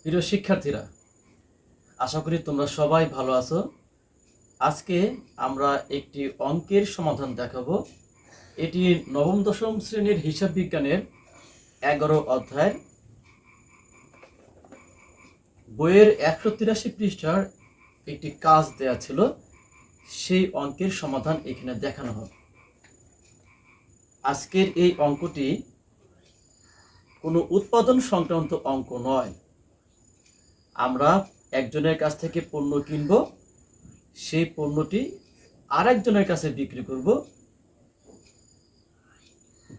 প্রিয় শিক্ষার্থীরা, আশা করি তোমরা সবাই ভালো আছো। আজকে আমরা একটি অঙ্কের সমাধান দেখাবো। এটি নবম দশম শ্রেণীর হিসাব বিজ্ঞানের 11 অধ্যায়ের বইয়ের 183 পৃষ্ঠার একটি কাজ দেয়া ছিল। সেই অঙ্কের সমাধান এখানে দেখানো হবে। আজকের এই অঙ্কটি কোনো উৎপাদন সংক্রান্ত অঙ্ক নয়। আমরা একজনের কাছ থেকে পণ্য কিনব, সেই পণ্যটি আরেকজনের কাছে বিক্রি করব।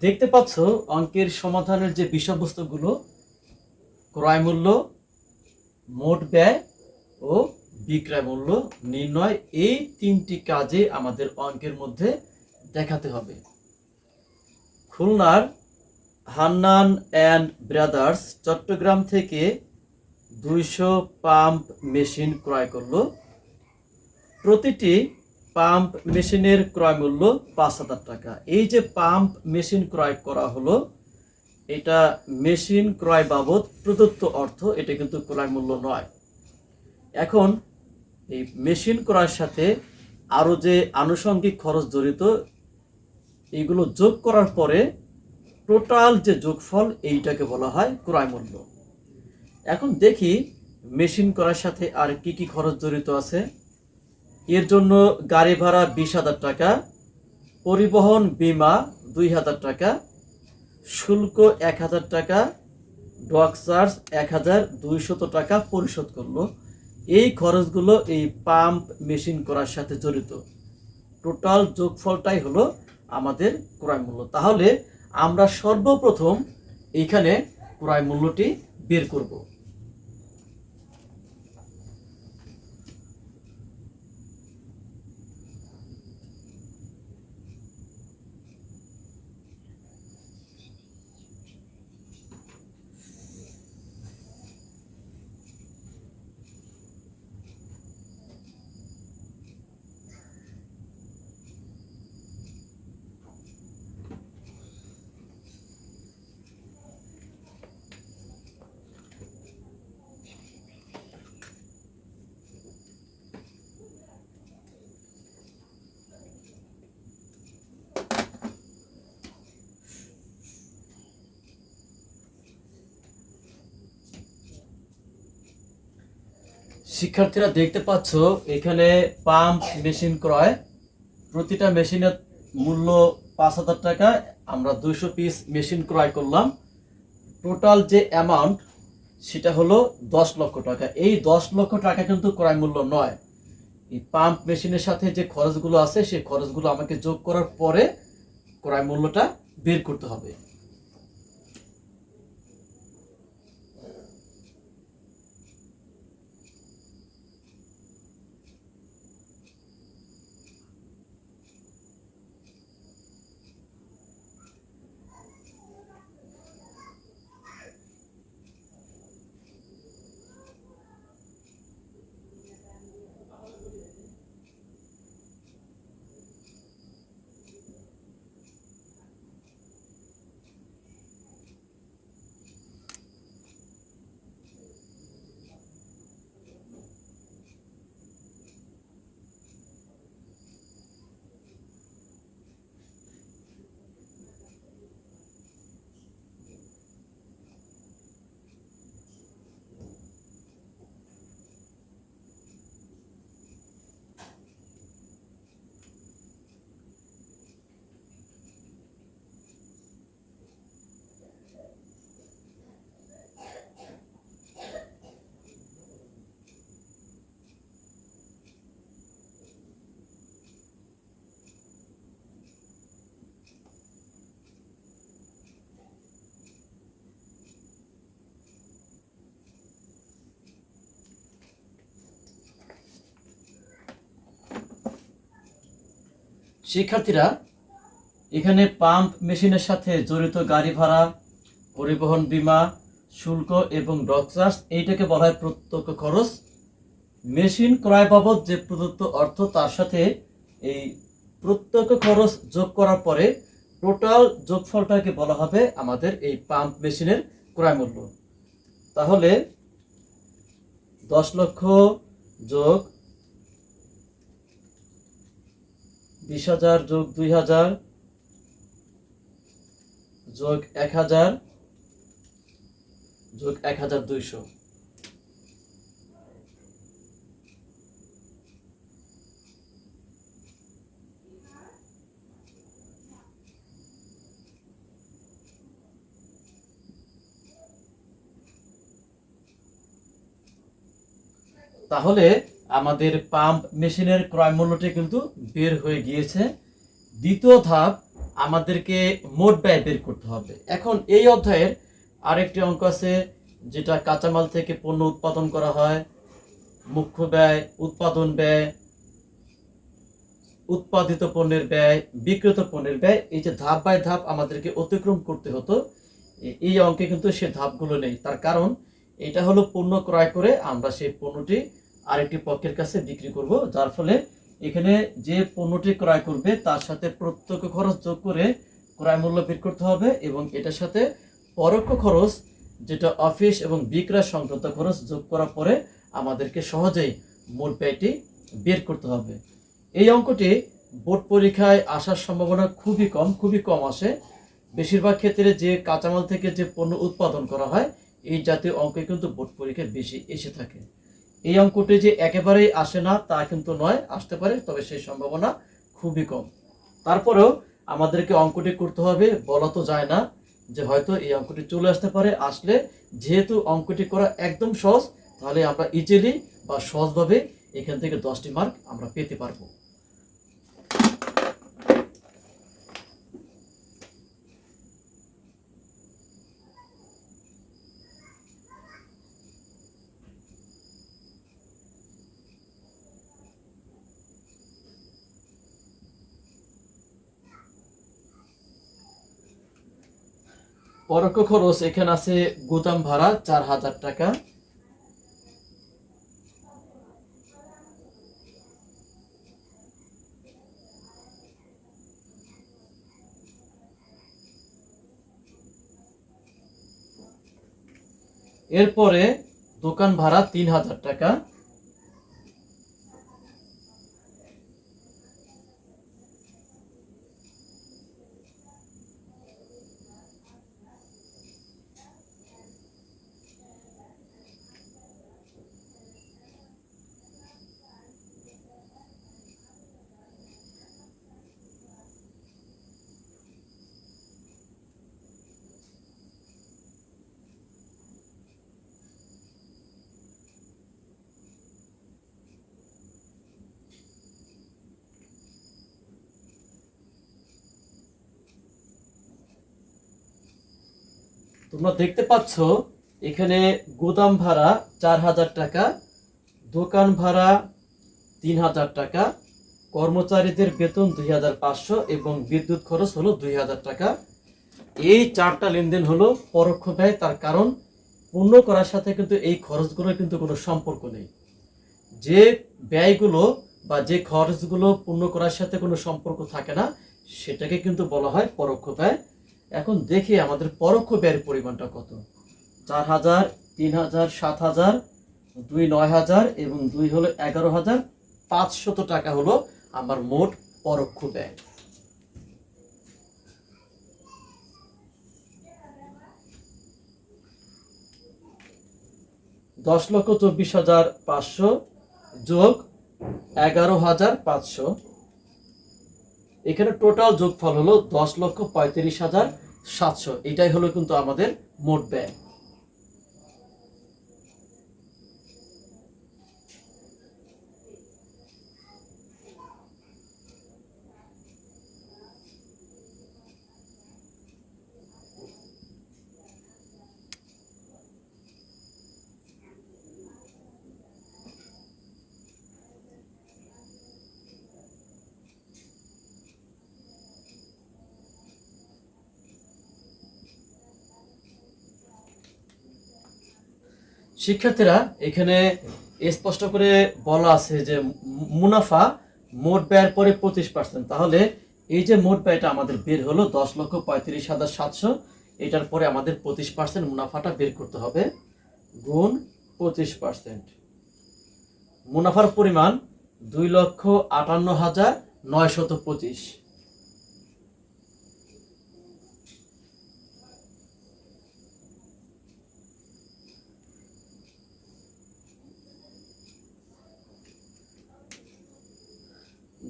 দেখতে পাচ্ছ অঙ্কের সমাধানের যে বিষয়বস্তুগুলো, ক্রয় মূল্য, মোট ব্যয় ও বিক্রয় মূল্য নির্ণয়, এই তিনটি কাজে আমাদের অঙ্কের মধ্যে দেখাতে হবে। খুলনার হান্নান অ্যান্ড ব্রাদার্স চট্টগ্রাম থেকে 200 পাম্প মেশিন ক্রয় করলো। প্রতিটি পাম্প মেশিনের ক্রয় মূল্য 5,000 টাকা। এই যে পাম্প মেশিন ক্রয় করা হলো, এটা মেশিন ক্রয় বাবদ প্রদত্ত অর্থ, এটা কিন্তু ক্রয় মূল্য নয়। এখন এই মেশিন ক্রয়ের সাথে আরও যে আনুষঙ্গিক খরচ জড়িত, এইগুলো যোগ করার পরে টোটাল যে যোগফল, এইটাকে বলা হয় ক্রয় মূল্য। এখন দেখি মেশিন ক্রয়ের সাথে আর কি কি খরচ জড়িত আছে। এর জন্য গাড়ি ভাড়া 20,000 টাকা, পরিবহন বীমা 2,000 টাকা, শুল্ক 1,000 টাকা, ডক চার্জ 1,200 টাকা পরিশোধ করলো। এই খরচগুলো এই পাম্প মেশিন করার সাথে জড়িত। টোটাল যোগফলটাই হলো আমাদের ক্রয় মূল্য। তাহলে আমরা সর্বপ্রথম এইখানে ক্রয় মূল্যটি বের করব। শিক্ষার্থীরা দেখতে পাচ্ছ এখানে পাম্প মেশিন ক্রয়, প্রতিটা মেশিনের মূল্য 5,000 টাকা। আমরা 200 পিস মেশিন ক্রয় করলাম। টোটাল যে অ্যামাউন্ট, সেটা হলো 10 লক্ষ টাকা। এই 10 লক্ষ টাকা কিন্তু ক্রয় মূল্য নয়। এই পাম্প মেশিনের সাথে যে খরচগুলো আছে, সেই খরচগুলো আমাকে যোগ করার পরে ক্রয় মূল্যটা বের করতে হবে। শিক্ষার্থীরা, এখানে পাম্প মেশিনের সাথে জড়িত গাড়ি ভাড়া, পরিবহন বীমা, শুল্ক এবং ডক চার্জ, এইটাকে বলা হয় প্রত্যক্ষ খরচ। মেশিন ক্রয় বাবদ যে প্রদত্ত অর্থ, তার সাথে এই প্রত্যক্ষ খরচ যোগ করার পরে টোটাল যোগফলটাকে বলা হবে আমাদের এই পাম্প মেশিনের ক্রয় মূল্য। তাহলে 10 লক্ষ যোগ 20,000 যোগ 2,000 যোগ 1,000 যোগ 1,200। তাহলে আমাদের পাম্প মেশিনের ক্রয় মূল্যটি কিন্তু বের হয়ে গিয়েছে। দ্বিতীয় ধাপ, আমাদেরকে মোট ব্যয় বের করতে হবে। এখন এই অধ্যায়ের আরেকটি অঙ্ক আছে, যেটা কাঁচামাল থেকে পণ্য উৎপাদন করা হয়, মুখ্য ব্যয়, উৎপাদন ব্যয়, উৎপাদিত পণ্যের ব্যয়, বিক্রিত পণ্যের ব্যয়। এই যে ধাপ বাই ধাপ আমাদেরকে অতিক্রম করতে হতো, এই অঙ্কে কিন্তু সে ধাপগুলো নেই। তার কারণ এটা হলো পণ্য ক্রয় করে আমরা সেই পণ্যটি আরেকটি পক্ষের কাছে বিক্রি করব, যার ফলে এখানে যে পণ্যটি ক্রয় করবে তার সাথে প্রত্যক্ষ খরচ যোগ করে ক্রয় মূল্য বের করতে হবে, এবং এটার সাথে পরোক্ষ খরচ, যেটা অফিস এবং বিক্রয় সংক্রান্ত খরচ যোগ করার পরে আমাদেরকে সহজেই মোট ব্যয়টি বের করতে হবে। এই অঙ্কটি বোর্ড পরীক্ষায় আসার সম্ভাবনা খুবই কম আসে। বেশিরভাগ ক্ষেত্রে যে কাঁচামাল থেকে যে পণ্য উৎপাদন করা হয়, এই জাতীয় অঙ্ক কিন্তু বোর্ড পরীক্ষায় বেশি এসে থাকে। এই অঙ্কটি যে একেবারেই আসে না তা কিন্তু নয়, আসতে পারে, তবে সেই সম্ভাবনা খুবই কম। তারপরেও আমাদেরকে অঙ্কটি করতে হবে, বলা তো যায় না যে হয়তো এই অঙ্কটি চলে আসতে পারে। আসলে যেহেতু অঙ্কটি করা একদম সহজ, তাহলে আমরা ইজিলি বা সহজভাবে এখান থেকে 10টি মার্ক আমরা পেতে পারবো। পরোক্ষ খরচ এখানে আছে গুদাম ভাড়া 4,000 টাকা। এরপরে দোকান ভাড়া 3,000 টাকা। তোমরা দেখতে পাচ্ছ এখানে গোদাম ভাড়া 4,000 টাকা, দোকান ভাড়া 3,000 টাকা, কর্মচারীদের বেতন 2,500 এবং বিদ্যুৎ খরচ হলো 2,000 টাকা। এই চারটা লেনদেন হলো পরোক্ষ ব্যয়। তার কারণ পণ্য করার সাথে কিন্তু এই খরচগুলোর কিন্তু কোনো সম্পর্ক নেই। যে ব্যয়গুলো বা যে খরচগুলো পণ্য করার সাথে কোনো সম্পর্ক থাকে না, সেটাকে কিন্তু বলা হয় পরোক্ষ ব্যয়। এখন দেখি আমাদের পরোক্ষ ব্যয়ের পরিমাণটা কত। 4,000, 3,000, 7,000, 2 9,000 এবং 2 হলো 11,500 টাকা হলো আমার মোট পরোক্ষ ব্যয়। $10,24,500 যোগ 11,500, এখানে টোটাল যোগফল হলো 10,35,700। এটাই হলো কিন্তু আমাদের মোট ব্যয়। শিক্ষার্থীরা, এখানে স্পষ্ট করে বলা আছে যে মুনাফা মোট ব্যয়ের পরে 25%। তাহলে এই যে মোট ব্যয়টা আমাদের বের হলো 10,35,700, এটার পরে আমাদের 25% মুনাফাটা বের করতে হবে, গুণ 25%। মুনাফার পরিমাণ 2,58,925।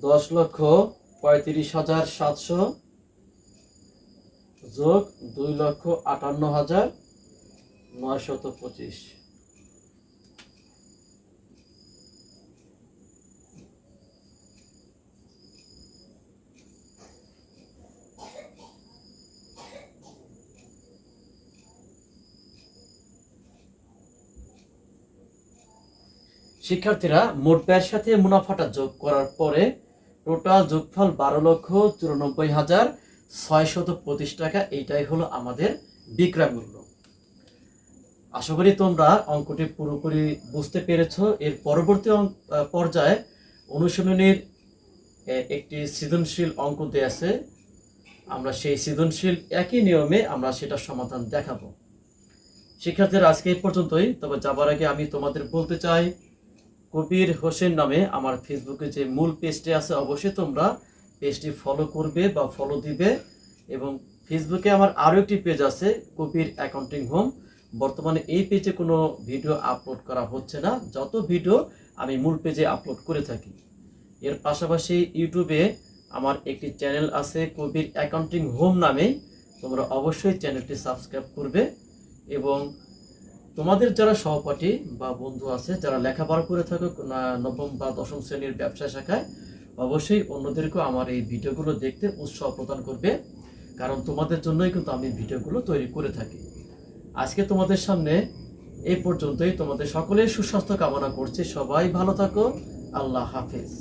$10,35,700 যোগ 2,58,925। শিক্ষার্থীরা মোট ব্যয়ের সাথে মুনাফাটা যোগ করার পরে টোটাল যোগফল 12,94,625 টাকা। এইটাই হলো আমাদের বিক্রয় মূল্য। আশা করি তোমরা অঙ্কটি পুরোপুরি বুঝতে পেরেছো। এর পরবর্তী পর্যায়ে অনুশীলনীর একটি সৃজনশীল অঙ্ক দেয়া আছে, আমরা সেই সৃজনশীল একই নিয়মে আমরা সেটা সমাধান দেখাবো। শিক্ষার্থীরা আজকে এই পর্যন্তই। তবে যাবার আগে আমি তোমাদের বলতে চাই, কবির হোসেন নামে আমার ফেসবুকে যে মূল পেজটি আছে অবশ্যই তোমরা পেজটি ফলো করবে বা ফলো দিবে। এবং ফেসবুকে আমার আরও একটি পেজ আছে, কবির অ্যাকাউন্টিং হোম। বর্তমানে এই পেজে কোনো ভিডিও আপলোড করা হচ্ছে না, যত ভিডিও আমি মূল পেজে আপলোড করে থাকি। এর পাশাপাশি ইউটিউবে আমার একটি চ্যানেল আছে কবির অ্যাকাউন্টিং হোম নামে, তোমরা অবশ্যই চ্যানেলটি সাবস্ক্রাইব করবে। এবং তোমাদের যারা সহপাঠী বা বন্ধু আছে যারা লেখাপড়া করে থাকো নবম বা দশম শ্রেণীর ব্যবসা শাখায়, অবশ্যই অন্যদেরকেও আমার এই ভিডিওগুলো দেখতে উৎসাহ প্রদান করবে, কারণ তোমাদের জন্যই কিন্তু আমি ভিডিওগুলো তৈরি করে থাকি। আজকে তোমাদের সামনে এই পর্যন্তই। তোমাদের সকলের সুস্বাস্থ্য কামনা করছি। সবাই ভালো থাকো। আল্লাহ হাফেজ।